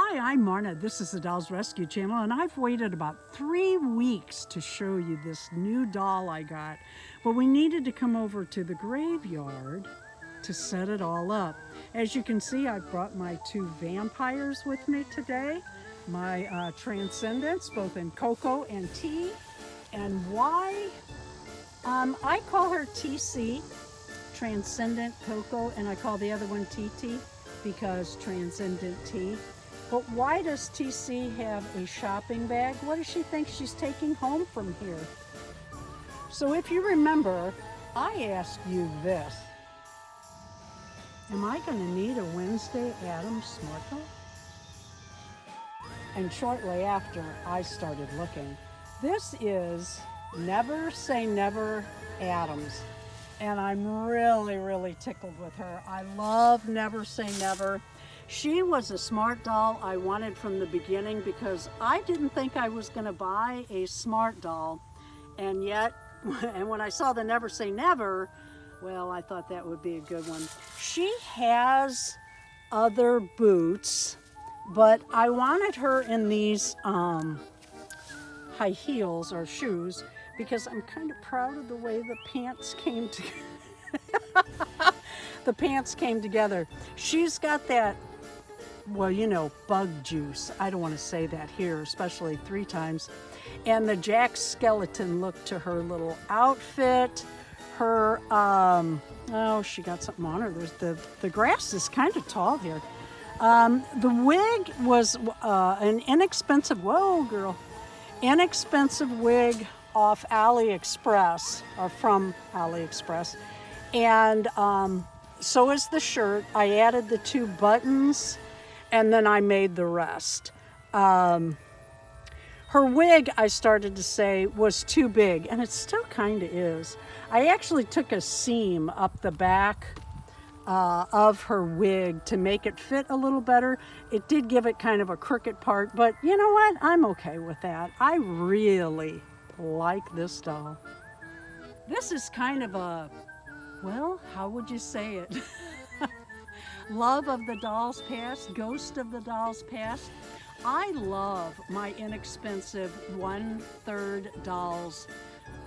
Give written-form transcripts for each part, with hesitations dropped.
Hi, I'm Marna. This is the Dolls Rescue Channel, and I've waited about 3 weeks to show you this new doll I got. But we needed to come over to the graveyard to set it all up. As you can see, I've brought my 2 vampires with me today. My Transcendents, both in Cocoa and Tea. And why? I call her TC, Transcendent Cocoa, and I call the other one TT because Transcendent Tea. But why does TC have a shopping bag? What does she think she's taking home from here? So if you remember, I asked you this. Am I going to need a Wednesday Addams Smart Doll? And shortly after, I started looking. This is Never Say Never Addams. And I'm really tickled with her. I love Never Say Never. She was a smart doll I wanted from the beginning because I didn't think I was going to buy a smart doll. And yet, and when I saw the Never Say Never, well, I thought that would be a good one. She has other boots, but I wanted her in these high heels or shoes because I'm kind of proud of the way the pants came together. The pants came together. She's got that, well, you know, bug juice. I don't want to say that here, especially 3 times. And the Jack Skeleton look to her little outfit. Her, oh, she got something on her. There's the grass is kind of tall here. The wig was an inexpensive, whoa, girl, inexpensive wig off AliExpress, or from AliExpress. And so is the shirt. I added the 2 buttons, and then I made the rest. Her wig, I started to say, was too big, and it still kind of is. I actually took a seam up the back of her wig to make it fit a little better. It did give it kind of a crooked part, but you know what? I'm okay with that. I really like this doll. This is kind of a, well, how would you say it? Love of the doll's past, ghost of the doll's past. I love my inexpensive 1/3 dolls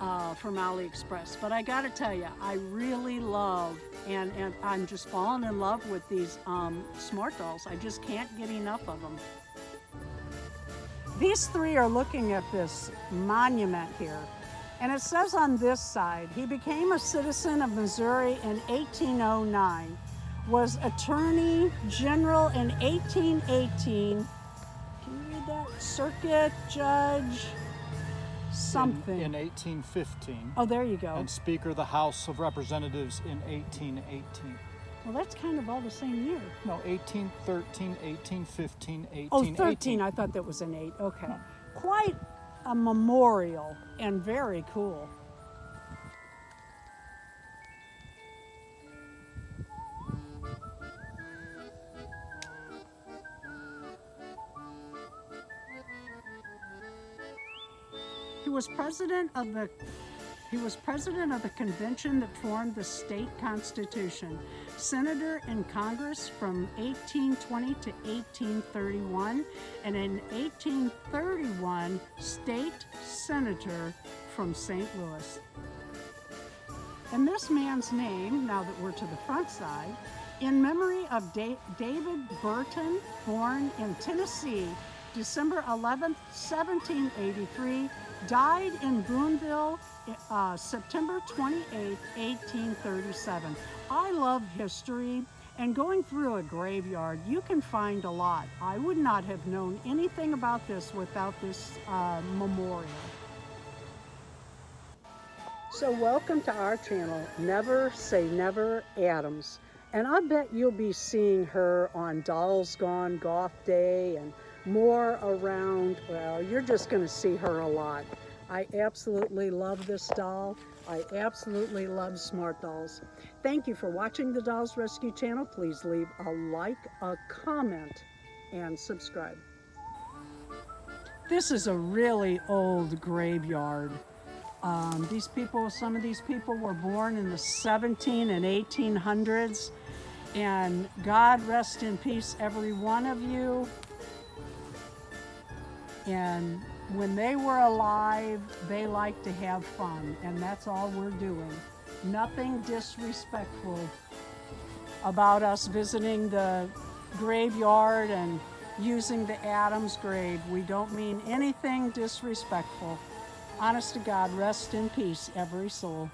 from AliExpress, but I gotta tell you, I really love, and I'm just falling in love with these smart dolls. I just can't get enough of them. These 3 are looking at this monument here, and it says on this side, he became a citizen of Missouri in 1809. Was Attorney General in 1818. Can you read that? Circuit Judge something. In 1815. Oh, there you go. And Speaker of the House of Representatives in 1818. Well, that's kind of all the same year. No, 1813, 1815, 1818. Oh, 13. I thought that was an 8. Okay. No. Quite a memorial and very cool. He was president of the convention that formed the state constitution, senator in Congress from 1820 to 1831, and in 1831, state senator from St. Louis. And this man's name, now that we're to the front side, in memory of David Burton, born in Tennessee, December 11th, 1783, died in Boonville, September 28th, 1837. I love history, and going through a graveyard, you can find a lot. I would not have known anything about this without this memorial. So welcome to our channel, Never Say Never Addams. And I bet you'll be seeing her on Dolls Gone Goth Day and more around. Well, you're just going to see her a lot. I absolutely love this doll. I absolutely love smart dolls. Thank you for watching the Dolls Rescue Channel. Please leave a like, a comment, and subscribe. This is a really old graveyard. Some of these people were born in the 17 and 1800s, and God rest in peace every one of you. And when they were alive, they liked to have fun, and that's all we're doing. Nothing disrespectful about us visiting the graveyard and using the Addams grave. We don't mean anything disrespectful. Honest to God, rest in peace, every soul.